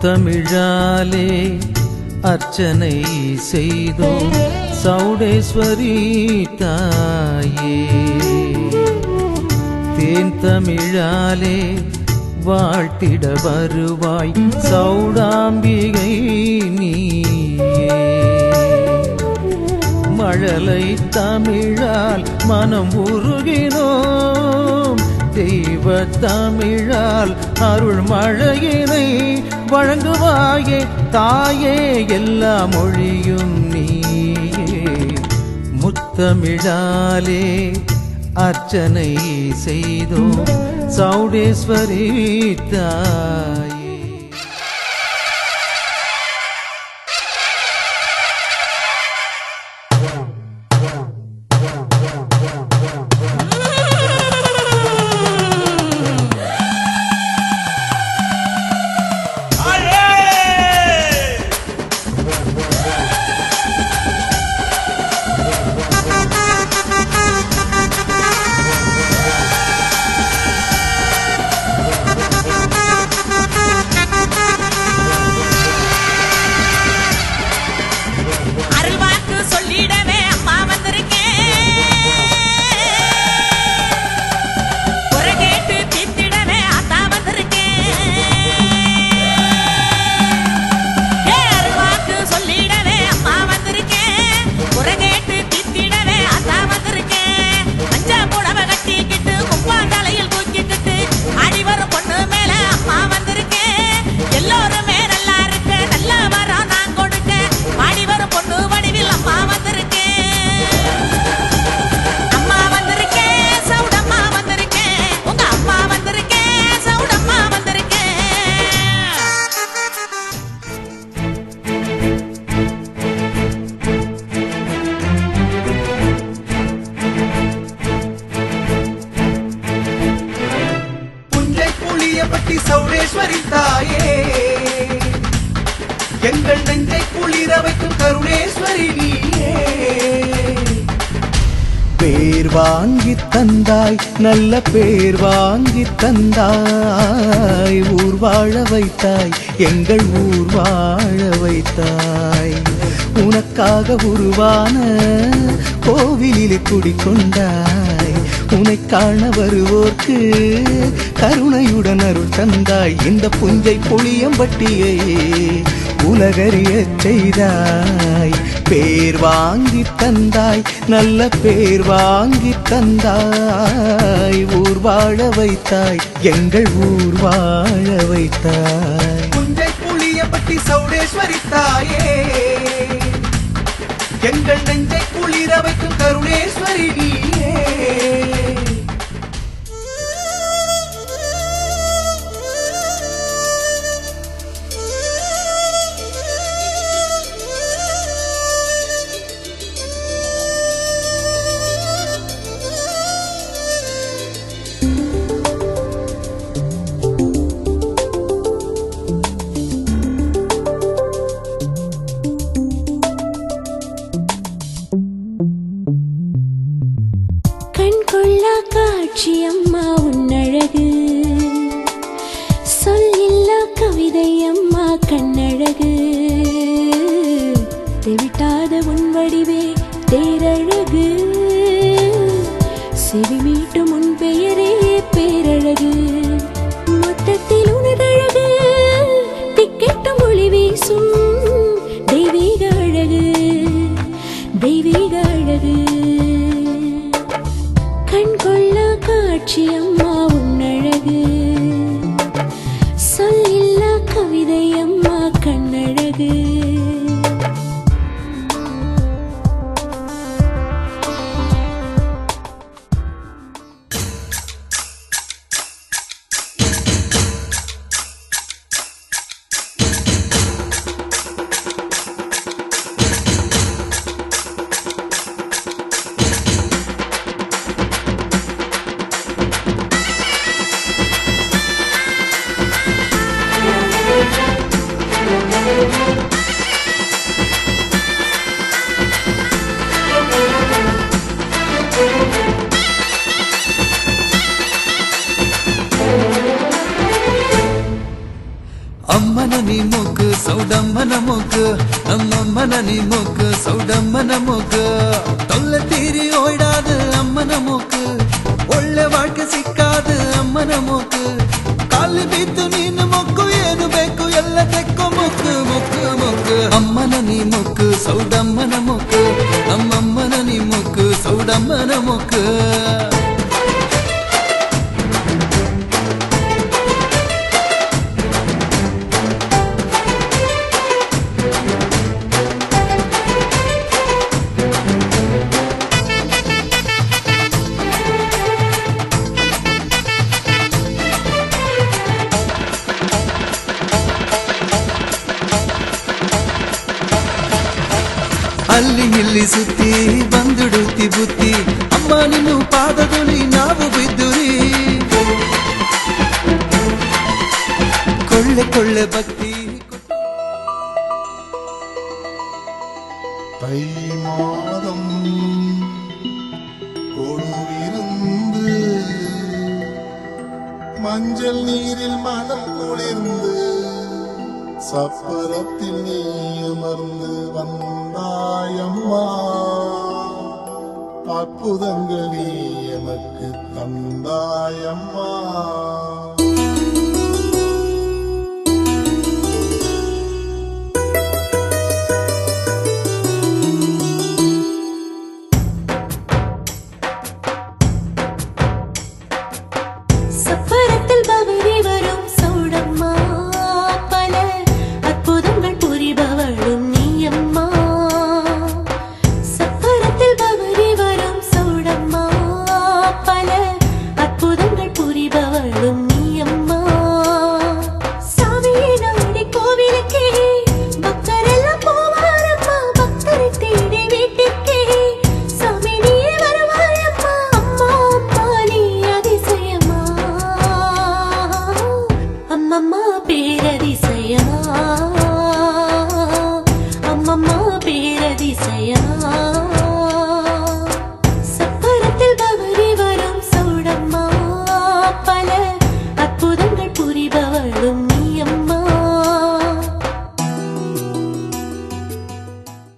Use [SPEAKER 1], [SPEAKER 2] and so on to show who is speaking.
[SPEAKER 1] முத்தமிழாலே அர்ச்சனை செய்தோம் சௌடேஸ்வரி தாயே. தேன் தமிழாலே வாழ்த்திட வருவாய் சௌடாம்பிகை நீயே. மழலை தமிழால் மனம் உருகினோம், தெய்வ தமிழால் அருள் மழையினை வழங்குவாயே தாயே, எல்லா மொழியும் நீயே. முத்தமிழாலே அர்ச்சனை செய்தோம் சௌடேஸ்வரி தாயே.
[SPEAKER 2] சௌடேஸ்வரி தாயே, எங்கள் நெஞ்சை குளிர வைக்கும் கருணேஸ்வரி நீயே.
[SPEAKER 3] பேர் வாங்கி தந்தாய், நல்ல பேர் வாங்கி தந்தாய், ஊர் வாழ வைத்தாய், எங்கள் ஊர் வாழ வைத்தாய். உனக்காக உருவான கோவிலிலே குடிக்கொண்டாய், உன்னை காண வருவோர்க்கு கருணையுடன் அருள் தந்தாய். இந்த புஞ்சை புளியம்பட்டியை உலகறிய செய்தாய். பேர் வாங்கி தந்தாய், நல்ல பேர் வாங்கி தந்தாய், ஊர் வாழ வைத்தாய், எங்கள் ஊர் வாழ வைத்தாய்.
[SPEAKER 2] புஞ்சை புளியம்பட்டி சௌடேஸ்வரி தாயே, எங்கள் நெஞ்சை குளிர வைக்கும் கருணேஸ்வரி நீயே.
[SPEAKER 4] காட்சி அம்மா உன்னழகு, சொல்லில்லா கவிதை அம்மா கண்ணழகு, தெவிட்டாத உன் வடிவே தேரழகு, செவி மீட்டும் உன் பெயரே பேரழகு. மொத்தத்தில் உனதழகு திக்கெட்டும் ஒளி வீசும் தெய்வீக அழகு, தெய்வீக அழகு. கண் கொள்ளா காட்சி அம்மா உன்னழகு, சொல்லில்லா கவிதை அம்மா கண்ணழகு.
[SPEAKER 1] ಮೂಕು ನಮ್ಮಮ್ಮನ ನೀ ಮೂಕು ಸೌಡಮ್ಮನ ಮೂಕು ತೊಲ್ಲ ತೀರಿ ಓಯ್ಡಾದ ಅಮ್ಮನ ಮೂಕು ಒಳ್ಳೆ ವಾಕ್ಯ ಸಿಕ್ಕಾದ ಅಮ್ಮನ ಮೂಕು ಕಾಲಿ ಬಿದ್ದು ನೀನು ಮೊಕ್ಕು ಏನು ಬೇಕು ಎಲ್ಲ ತೆಕ್ಕೋ ಮುಕ್ಕು ಮುಕ್ಕು ಮುಕ್ಕು ಅಮ್ಮನ ನೀ ಮುಕ್ಕು ಸೌಡಮ್ಮನ ಮುಕ್ಕು ನಮ್ಮಮ್ಮನ ನೀ ಮುಕ್ಕು ಸೌಡಮ್ಮನ ಮುಕ್ಕು ಅಲ್ಲಿ ಇಲ್ಲಿ ಸುತ್ತಿ ಬಂದುಡುತ್ತಿ ಬುತ್ತಿ ಅಮ್ಮ ನಿನ್ನ ಪಾದದುಲಿ ನಾವು ಬಿದ್ದುರಿ ಕೊಳ್ಳೆ ಕೊಳ್ಳೆ ಭಕ್ತಿ
[SPEAKER 5] தை மாதம் கொடுவிருந்து மஞ்சள் நீரில் மனம் குளிர்ந்து சப்பரத்தில் நீ அமர்ந்து வந்தாயம்மா அற்புதங்கள் நீ எனக்கு தந்தாயம்மா
[SPEAKER 4] சப்பரத்தில் பவனி வரும் சௌடம்மா பல அற்புதங்கள் புரிபவளும் நீ அம்மா சப்பரத்தில் பவனி வரும் சௌடம்மா பல அற்புதங்கள் புரிபவளும் நீ அம்மா சாமியை நாடி கோவிலுக்கே பக்தரெல்லாம் போவாரம்மா பக்தரை தேடி வீட்டுக்கே சாமி நீயே வருவாயம்மா அம்மா அம்மா நீ அதிசயமா அம்மம்மா பேரதிசயமா அம்மம்மா பேரதிசயமா சப்பரத்தில் பவனி வரும் சௌடம்மா பல அற்புதங்கள் புரிபவளும்